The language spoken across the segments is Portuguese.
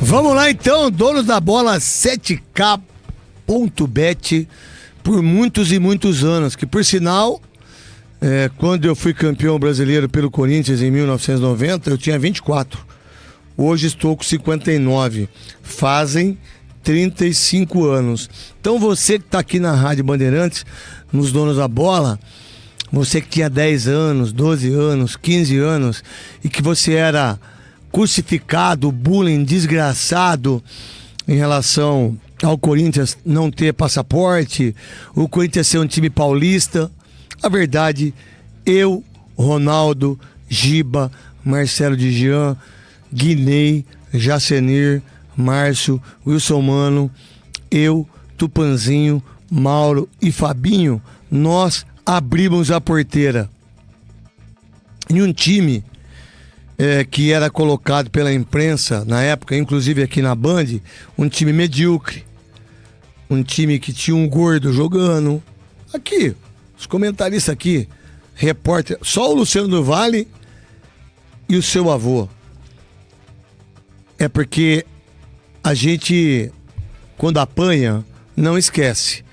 Vamos lá então, donos da bola 7k.bet por muitos e muitos anos, que por sinal, quando eu fui campeão brasileiro pelo Corinthians em 1990, eu tinha 24. Hoje estou com 59. Fazem 35 anos. Então você que está aqui na Rádio Bandeirantes, nos Donos da Bola, você que tinha 10 anos, 12 anos, 15 anos e que você era crucificado, bullying, desgraçado em relação ao Corinthians não ter passaporte, o Corinthians ser um time paulista. A verdade, eu, Ronaldo, Giba, Marcelo de Jean, Guinei, Jacenir, Márcio, Wilson Mano, eu, Tupanzinho, Mauro e Fabinho, nós abrimos a porteira em um time que era colocado pela imprensa na época, inclusive aqui na Band, um time medíocre, um time que tinha um gordo jogando. Aqui, os comentaristas aqui, repórter, só o Luciano do Vale e o seu avô. É porque a gente, quando apanha, não esquece.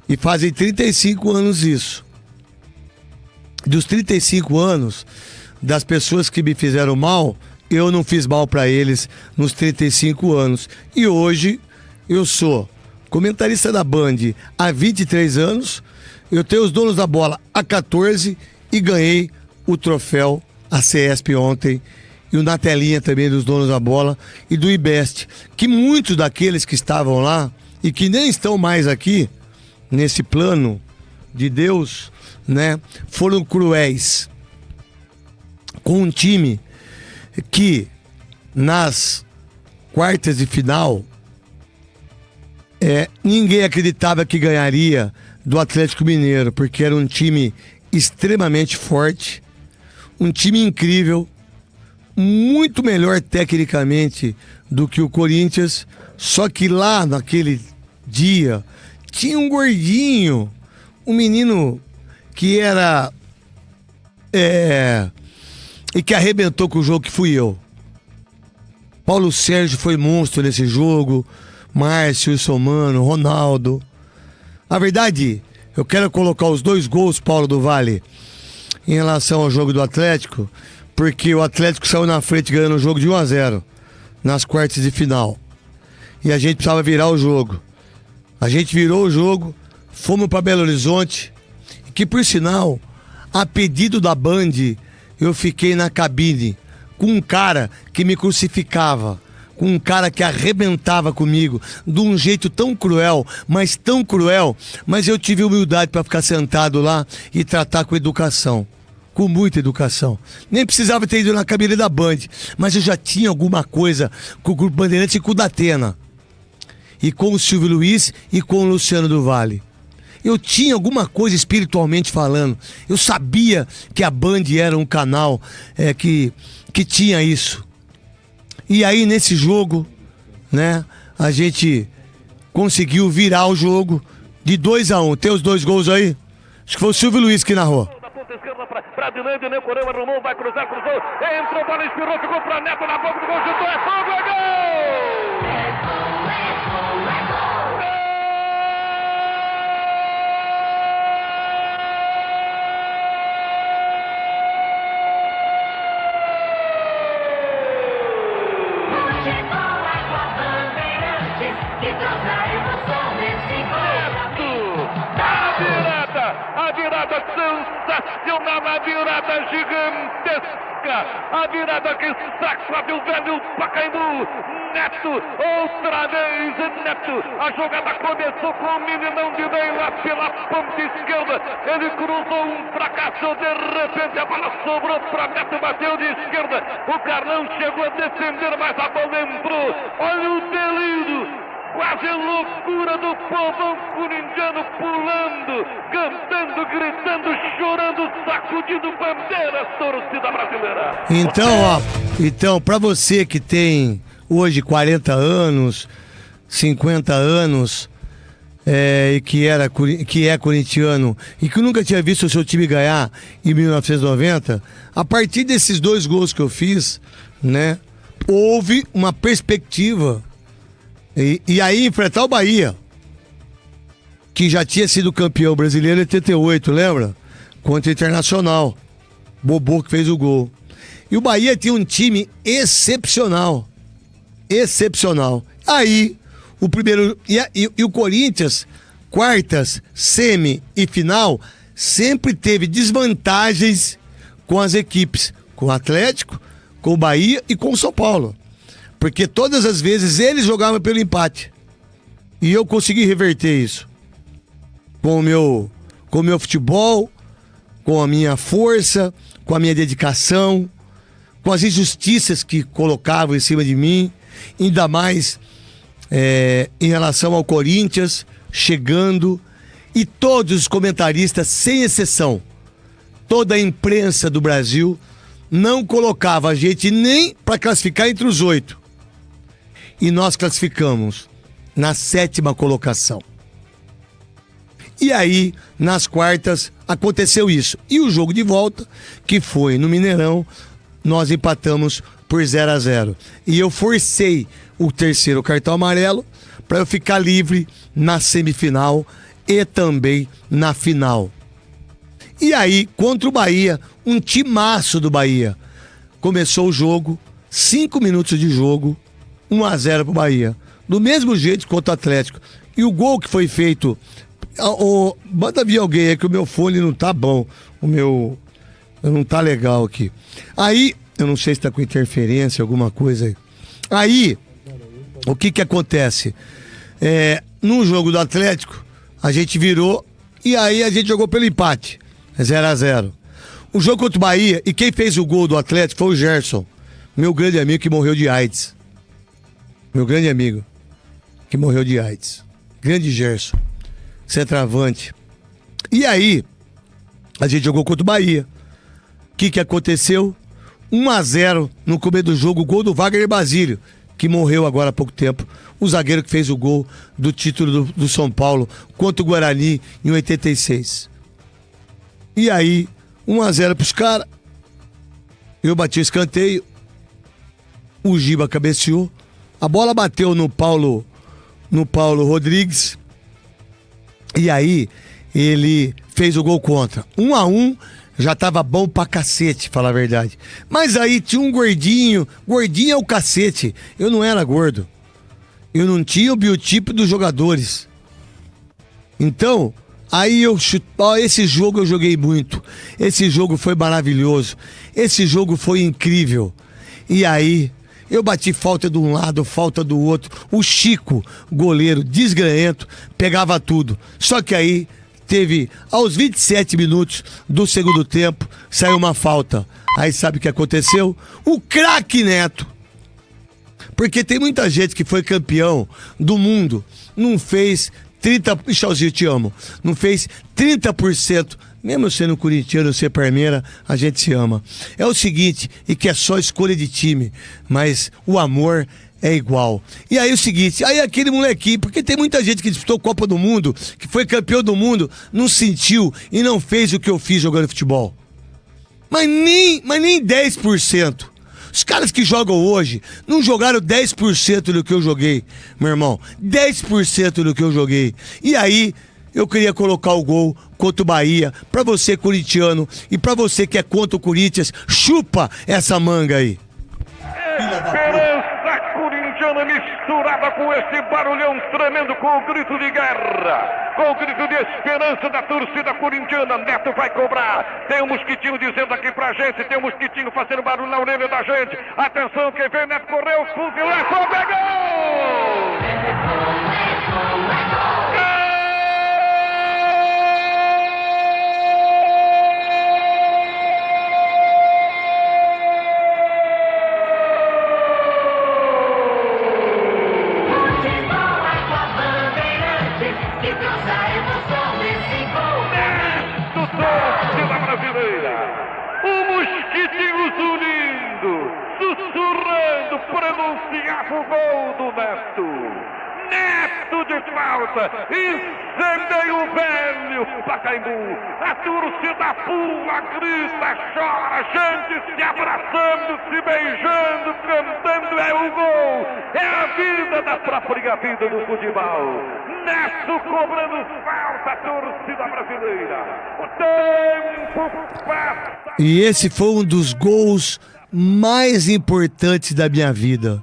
E fazem 35 anos isso. Dos 35 anos, das pessoas que me fizeram mal, eu não fiz mal para eles nos 35 anos. E hoje eu sou comentarista da Band há 23 anos, eu tenho os Donos da Bola há 14 e ganhei o troféu ACESP ontem e o na telinha também dos Donos da Bola e do IBEST, que muitos daqueles que estavam lá e que nem estão mais aqui nesse plano de Deus, né, foram cruéis com um time que nas quartas de final ninguém acreditava que ganharia do Atlético Mineiro, porque era um time extremamente forte, um time incrível, muito melhor tecnicamente do que o Corinthians, só que lá naquele dia tinha um gordinho, um menino que era e que arrebentou com o jogo, que fui eu. Paulo Sérgio foi monstro nesse jogo, Márcio, Wilson Mano, Ronaldo. A verdade, eu quero colocar os 2 gols, Paulo do Vale, em relação ao jogo do Atlético, porque o Atlético saiu na frente ganhando o jogo de 1-0 nas quartas de final. E a gente precisava virar o jogo. A gente virou o jogo, fomos para Belo Horizonte, que por sinal, a pedido da Band, eu fiquei na cabine com um cara que me crucificava, com um cara que arrebentava comigo de um jeito tão cruel, mas eu tive humildade para ficar sentado lá e tratar com educação, com muita educação. Nem precisava ter ido na cabine da Band, mas eu já tinha alguma coisa com o Grupo Bandeirantes e com o Datena, e com o Silvio Luiz e com o Luciano do Vale. Eu tinha alguma coisa espiritualmente falando. Eu sabia que a Band era um canal que tinha isso. E aí nesse jogo, né, a gente conseguiu virar o jogo de 2-1. Tem os 2 gols aí? Acho que foi o Silvio Luiz que narrou. Da ponta esquerda para Dinândio, Ney Coreu arrumou, vai cruzar, cruzou, entrou, bola espirrou, ficou para Neto na boca do gol, chutou, é fogo, é gol! A virada sensacional, a virada gigantesca, a virada que sacode o velho Pacaembu. Neto, outra vez Neto, a jogada começou com o meninão de Ney lá pela ponta esquerda, ele cruzou um fracasso, de repente a bola sobrou para Neto, bateu de esquerda, o Carlão chegou a defender, mas a bola entrou. Olha o delírio, quase loucura do povão corintiano, pulando, cantando, gritando, chorando, sacudindo bandeiras, torcida brasileira. Então, para você que tem hoje 40 anos, 50 anos, e que é corintiano e que nunca tinha visto o seu time ganhar em 1990, a partir desses 2 gols que eu fiz, né, houve uma perspectiva. E aí enfrentar o Bahia, que já tinha sido campeão brasileiro em 88, lembra? Contra o Internacional. Bobô que fez o gol. E o Bahia tinha um time excepcional. Excepcional. Aí, o primeiro... E o Corinthians, quartas, semi e final, sempre teve desvantagens com as equipes. Com o Atlético, com o Bahia e com o São Paulo. Porque todas as vezes eles jogavam pelo empate. E eu consegui reverter isso. Com o meu futebol, com a minha força, com a minha dedicação, com as injustiças que colocavam em cima de mim, ainda mais em relação ao Corinthians, chegando, e todos os comentaristas, sem exceção, toda a imprensa do Brasil não colocava a gente nem para classificar entre os 8. E nós classificamos na 7ª colocação. E aí, nas quartas, aconteceu isso. E o jogo de volta, que foi no Mineirão, nós empatamos por 0-0. E eu forcei o terceiro cartão amarelo para eu ficar livre na semifinal e também na final. E aí, contra o Bahia, um timaço do Bahia. Começou o jogo, 5 minutos de jogo, 1-0 pro Bahia. Do mesmo jeito contra o Atlético. E o gol que foi feito... Manda vir alguém aí que o meu fone não tá bom. O meu... não tá legal aqui. Aí, eu não sei se tá com interferência, alguma coisa aí. Aí, o que acontece? No jogo do Atlético, a gente virou e aí a gente jogou pelo empate. 0-0. O jogo contra o Bahia, e quem fez o gol do Atlético foi o Gerson, meu grande amigo que morreu de AIDS. Meu grande amigo que morreu de AIDS. Grande Gerson, centroavante. E aí, a gente jogou contra o Bahia. O que aconteceu? 1-0 no começo do jogo, o gol do Wagner Basílio, que morreu agora há pouco tempo. O zagueiro que fez o gol do título do São Paulo contra o Guarani em 86. E aí, 1-0 pros caras. Eu bati o escanteio. O Giba cabeceou. A bola bateu no Paulo Rodrigues. E aí, ele fez o gol contra. 1-1, já tava bom pra cacete, falar a verdade. Mas aí tinha um gordinho. Gordinho é o cacete. Eu não era gordo. Eu não tinha o biotipo dos jogadores. Então, aí esse jogo eu joguei muito. Esse jogo foi maravilhoso. Esse jogo foi incrível. E aí, eu bati falta de um lado, falta do outro. O Chico, goleiro desgranhento, pegava tudo. Só que aí teve, aos 27 minutos do segundo tempo, saiu uma falta. Aí sabe o que aconteceu? O craque Neto. Porque tem muita gente que foi campeão do mundo, não fez 30%, Michelzinho, te amo, não fez 30%, mesmo sendo corintiano, ser Parmeira, a gente se ama. É o seguinte, e que é só escolha de time, mas o amor é igual. E aí o seguinte, aí aquele molequinho, porque tem muita gente que disputou Copa do Mundo, que foi campeão do mundo, não sentiu e não fez o que eu fiz jogando futebol. Mas nem 10%. Os caras que jogam hoje não jogaram 10% do que eu joguei, meu irmão. 10% do que eu joguei. E aí, eu queria colocar o gol contra o Bahia. Pra você, corintiano, e pra você que é contra o Corinthians, chupa essa manga aí. Esperança corintiana misturada com esse barulhão tremendo, com o grito de guerra, com o grito de esperança da torcida corintiana. Neto vai cobrar. Tem um mosquitinho dizendo aqui pra gente, tem um mosquitinho fazendo barulho na orelha da gente. Atenção, quem vem, Neto correu, fuzilou, pegou! Sussurrando, pronunciava o gol do Neto. Neto de falta, incendeia o velho Pacaembu. A torcida pula, grita, chora, gente se abraçando, se beijando, cantando, é o gol. É a vida da própria vida do futebol. Neto cobrando falta, torcida brasileira. O tempo passa. E esse foi um dos gols mais importantes da minha vida.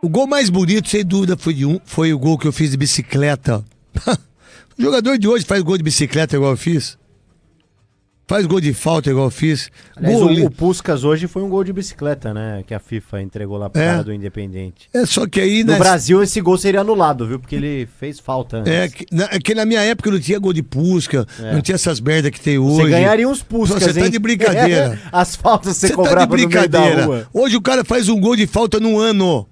O gol mais bonito, sem dúvida, foi o gol que eu fiz de bicicleta. O jogador de hoje faz gol de bicicleta igual eu fiz. Faz gol de falta igual eu fiz. Aliás, o Puskás hoje foi um gol de bicicleta, né? Que a FIFA entregou lá pro cara do Independente. Só que aí... No Brasil esse gol seria anulado, viu? Porque ele fez falta antes. Que na minha época não tinha gol de Puskás, não tinha essas merdas que tem hoje. Você ganharia uns Puskás, Você tá de brincadeira. As faltas você cobrava tá de brincadeira. No meio da rua. Hoje o cara faz um gol de falta no ano.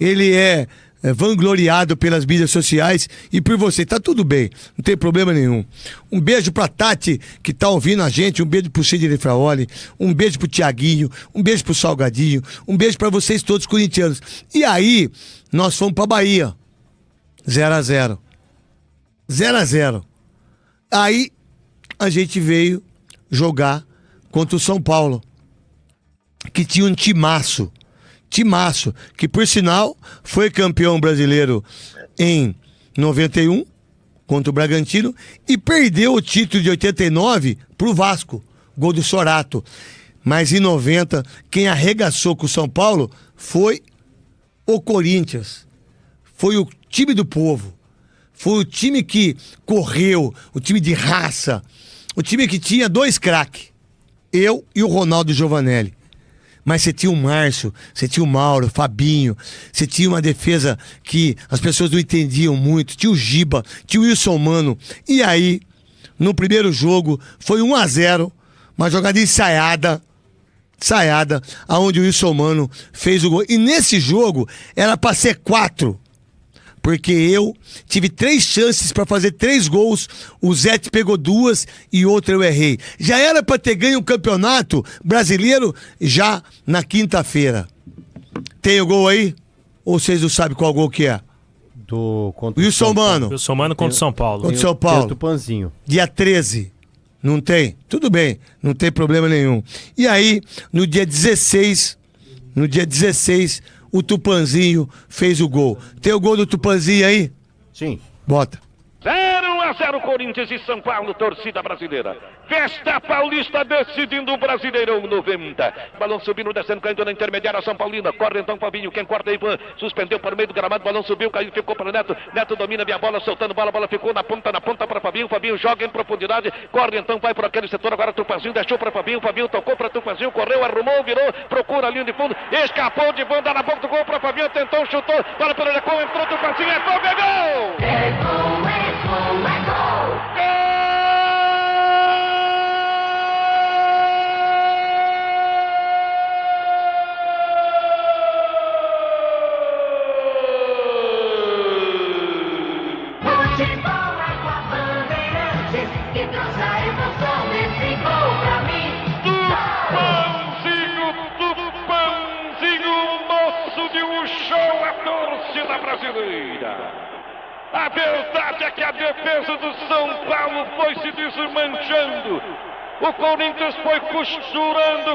Ele é vangloriado pelas mídias sociais e por você, tá tudo bem, não tem problema nenhum. Um beijo pra Tati, que tá ouvindo a gente, um beijo pro Sidney Fraoli, um beijo pro Tiaguinho, um beijo pro Salgadinho, um beijo pra vocês todos corintianos. E aí, nós fomos pra Bahia, 0-0. 0-0. Aí, a gente veio jogar contra o São Paulo, que tinha um timaço, que por sinal foi campeão brasileiro em 91 contra o Bragantino e perdeu o título de 89 pro Vasco, gol do Sorato. Mas em 90, quem arregaçou com o São Paulo foi o Corinthians. Foi o time do povo. Foi o time que correu, o time de raça, o time que tinha 2 craques, eu e o Ronaldo Giovanelli. Mas você tinha o Márcio, você tinha o Mauro, o Fabinho, você tinha uma defesa que as pessoas não entendiam muito, tinha o Giba, tinha o Wilson Mano. E aí, no primeiro jogo, foi 1-0, uma jogada ensaiada, aonde o Wilson Mano fez o gol. E nesse jogo, era pra ser 4, porque eu tive 3 chances pra fazer 3 gols, o Zete pegou 2 e outra eu errei. Já era pra ter ganho um campeonato brasileiro já na quinta-feira. Tem o gol aí? Ou vocês não sabem qual gol que é? Wilson Mano. Wilson Mano contra o São Paulo. Contra o São Paulo. Tupanzinho. Dia 13. Não tem? Tudo bem, não tem problema nenhum. E aí, no dia 16, o Tupanzinho fez o gol. Tem o gol do Tupanzinho aí? Sim. Bota. 0-0 Corinthians e São Paulo, torcida brasileira. Festa Paulista decidindo o Brasileirão 90. Balão subindo, descendo, caindo na intermediária São Paulina. Corre então Fabinho, quem corta é Ivan. Suspendeu para o meio do gramado, balão subiu, caiu, ficou para o Neto. Neto domina a bola, soltando bola, a bola ficou na ponta para Fabinho. Fabinho joga em profundidade, corre então, vai por aquele setor. Agora Tupanzinho deixou para Fabinho. Fabinho tocou para Tupanzinho, correu, arrumou, virou, procura a linha de fundo. Escapou de banda na boca do gol para Fabinho. Tentou, chutou, para pelo recuo, entrou Tupanzinho, é gol, é gol! Brasileira. A verdade é que a defesa do São Paulo foi se desmanchando. O Corinthians foi costurando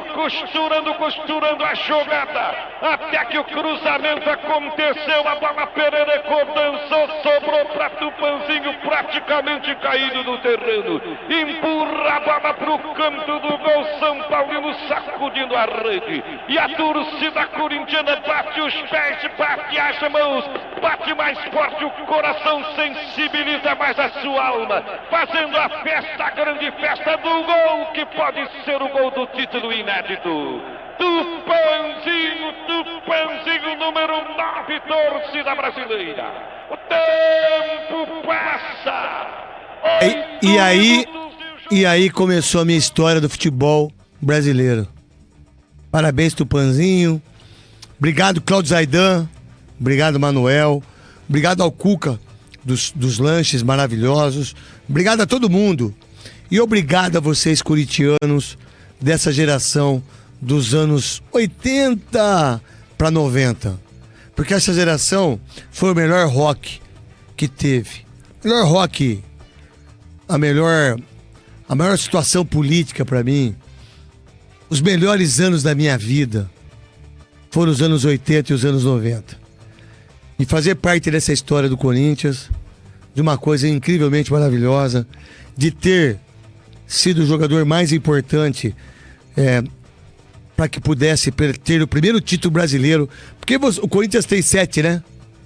a jogada, até que o cruzamento aconteceu, a bola Pereira dançou, sobrou para Tupanzinho, praticamente caído no terreno, empurra a bola para o canto do gol, São Paulino sacudindo a rede, e a torcida corintiana bate os pés, bate as mãos, bate mais forte o coração, sensibiliza mais a sua alma, fazendo a festa, a grande festa do gol, que pode ser o gol do título inédito. Tupanzinho, número 9, torcida brasileira. O tempo passa. E aí começou a minha história do futebol brasileiro. Parabéns, Tupanzinho. Obrigado, Cláudio Zaidan. Obrigado, Manuel. Obrigado ao Cuca dos lanches maravilhosos. Obrigado a todo mundo. E obrigado a vocês, corintianos, dessa geração dos anos 80 para 90. Porque essa geração foi o melhor rock que teve. O melhor rock, a maior situação política pra mim, os melhores anos da minha vida foram os anos 80 e os anos 90. E fazer parte dessa história do Corinthians, de uma coisa incrivelmente maravilhosa, de ter sido o jogador mais importante para que pudesse ter o primeiro título brasileiro. Porque o Corinthians tem 7, né?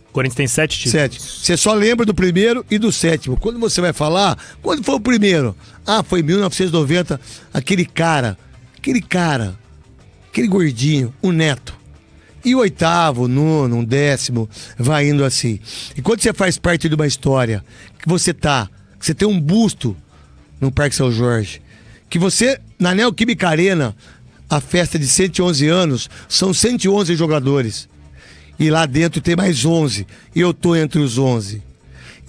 O Corinthians tem 7 títulos. 7. Você só lembra do primeiro e do 7º. Quando você vai falar, quando foi o primeiro? Ah, foi em 1990, aquele gordinho, o Neto. E o 8º, o 9º, o 10º, vai indo assim. E quando você faz parte de uma história, que você tem um busto no Parque São Jorge, que você, na Neoquímica Arena, a festa de 111 anos, são 111 jogadores. E lá dentro tem mais 11. E eu tô entre os 11.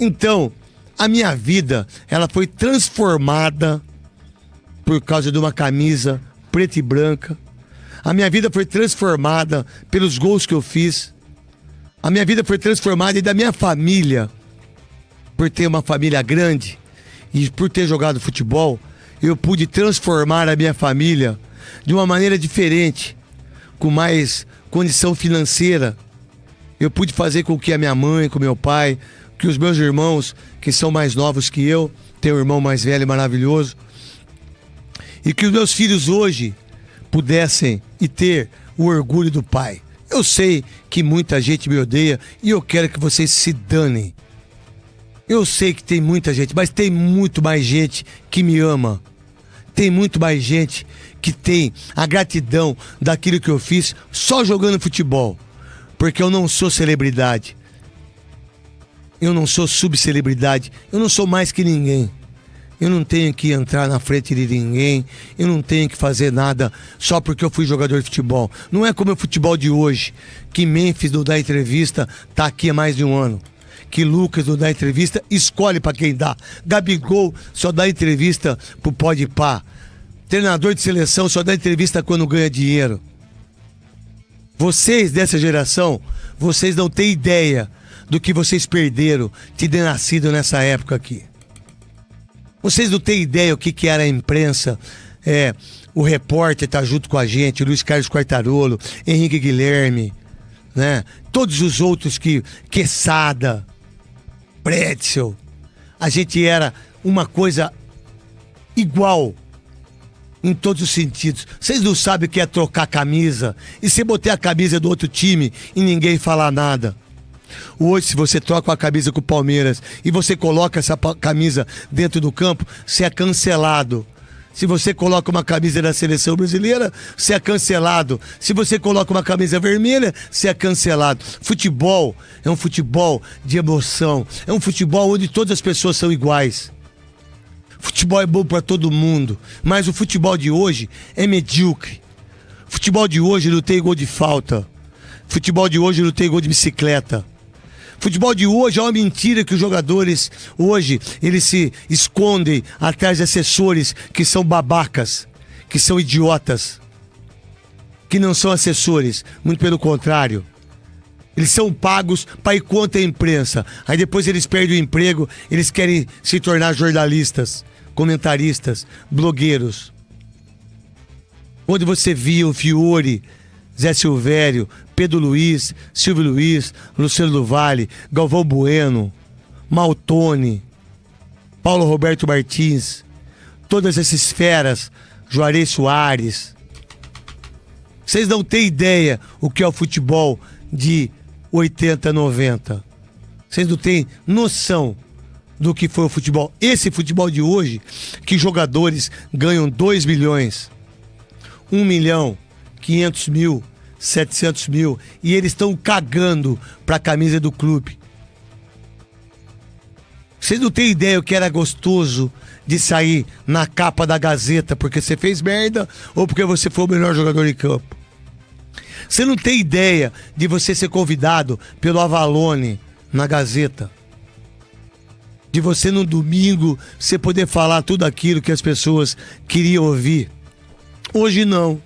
Então, a minha vida, ela foi transformada por causa de uma camisa preta e branca. A minha vida foi transformada pelos gols que eu fiz. A minha vida foi transformada e da minha família, por ter uma família grande e por ter jogado futebol, eu pude transformar a minha família de uma maneira diferente, com mais condição financeira. Eu pude fazer com que a minha mãe, com meu pai, que os meus irmãos, que são mais novos que eu, tenho um irmão mais velho e maravilhoso, e que os meus filhos hoje pudessem e ter o orgulho do pai. Eu sei que muita gente me odeia e eu quero que vocês se danem. Eu sei que tem muita gente, mas tem muito mais gente que me ama. Tem muito mais gente que tem a gratidão daquilo que eu fiz só jogando futebol. Porque eu não sou celebridade. Eu não sou subcelebridade. Eu não sou mais que ninguém. Eu não tenho que entrar na frente de ninguém. Eu não tenho que fazer nada só porque eu fui jogador de futebol. Não é como o futebol de hoje, que Memphis não dá entrevista, tá aqui há mais de um ano. Que Lucas não dá entrevista, escolhe pra quem dá. Gabigol só dá entrevista pro Podpah. Treinador de seleção só dá entrevista quando ganha dinheiro. Vocês dessa geração, vocês não têm ideia do que vocês perderam de ter nascido nessa época aqui. Vocês não têm ideia o que era a imprensa. O repórter tá junto com a gente, Luiz Carlos Quartarolo, Henrique Guilherme, né? Todos os outros Quesada, Pretzel. A gente era uma coisa igual em todos os sentidos. Vocês não sabem o que é trocar camisa e você botar a camisa do outro time e ninguém falar nada. Hoje, se você troca a camisa com o Palmeiras e você coloca essa camisa dentro do campo, você é cancelado. Se você coloca uma camisa da seleção brasileira, você é cancelado. Se você coloca uma camisa vermelha, você é cancelado. Futebol é um futebol de emoção. É um futebol onde todas as pessoas são iguais. Futebol é bom para todo mundo, mas o futebol de hoje é medíocre. Futebol de hoje não tem gol de falta. Futebol de hoje não tem gol de bicicleta. Futebol de hoje é uma mentira que os jogadores hoje, eles se escondem atrás de assessores que são babacas, que são idiotas, que não são assessores, muito pelo contrário. Eles são pagos para ir contra a imprensa. Aí depois eles perdem o emprego, eles querem se tornar jornalistas, comentaristas, blogueiros. Onde você via o Fiore, Zé Silvério, Pedro Luiz, Silvio Luiz, Luciano do Vale, Galvão Bueno, Maltoni, Paulo Roberto Martins, todas essas feras, Juarez Soares. Vocês não têm ideia o que é o futebol de 80, 90. Vocês não têm noção do que foi o futebol. Esse futebol de hoje, que jogadores ganham 2 milhões, 1 milhão, 500 mil, 700 mil, e eles estão cagando pra camisa do clube. Vocês não têm ideia o que era gostoso de sair na capa da Gazeta porque você fez merda ou porque você foi o melhor jogador em campo. Você não tem ideia de você ser convidado pelo Avalone na Gazeta. De você no domingo você poder falar tudo aquilo que as pessoas queriam ouvir. Hoje não.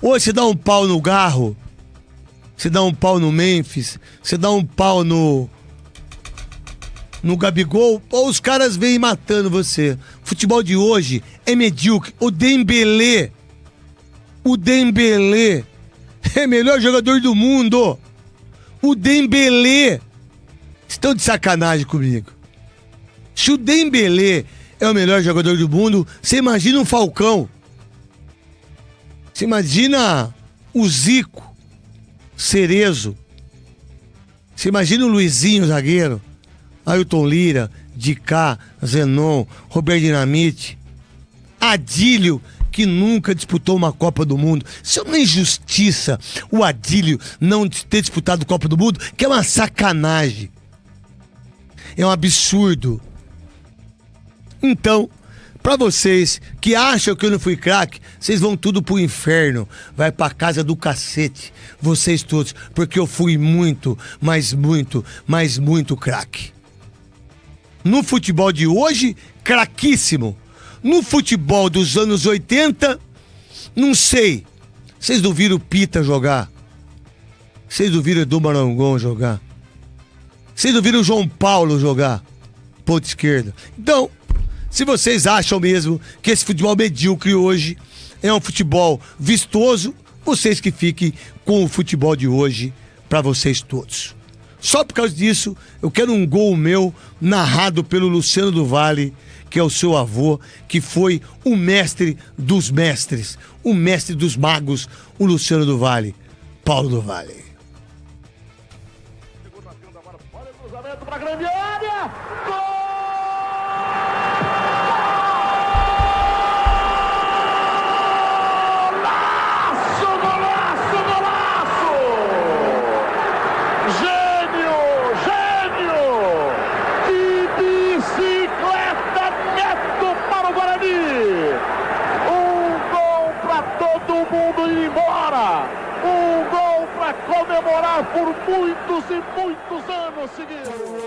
Hoje você dá um pau no garro, você dá um pau no Memphis, você dá um pau no Gabigol, ou os caras vêm matando você. O futebol de hoje é medíocre. O Dembélé é o melhor jogador do mundo. O Dembélé. Estão de sacanagem comigo. Se o Dembélé é o melhor jogador do mundo, você imagina um Falcão. Você imagina o Zico, Cerezo. Você imagina o Luizinho, zagueiro. Ailton Lira, Dicá, Zenon, Roberto Dinamite. Adílio, que nunca disputou uma Copa do Mundo. Isso é uma injustiça, o Adílio não ter disputado Copa do Mundo, que é uma sacanagem. É um absurdo. Então, pra vocês que acham que eu não fui craque, vocês vão tudo pro inferno. Vai pra casa do cacete, vocês todos, porque eu fui muito, mas muito craque. No futebol de hoje, craquíssimo. No futebol dos anos 80, não sei. Vocês não viram o Pita jogar? Vocês não viram o Edu Marangon jogar? Vocês não viram o João Paulo jogar? Ponta esquerda. Então, se vocês acham mesmo que esse futebol medíocre hoje é um futebol vistoso, vocês que fiquem com o futebol de hoje pra vocês todos. Só por causa disso, eu quero um gol meu narrado pelo Luciano do Vale, que é o seu avô, que foi o mestre dos mestres, o mestre dos magos, o Luciano do Vale, Paulo do Vale. Olha o cruzamento para a grande área. Gol! Comemorar por muitos e muitos anos seguidos.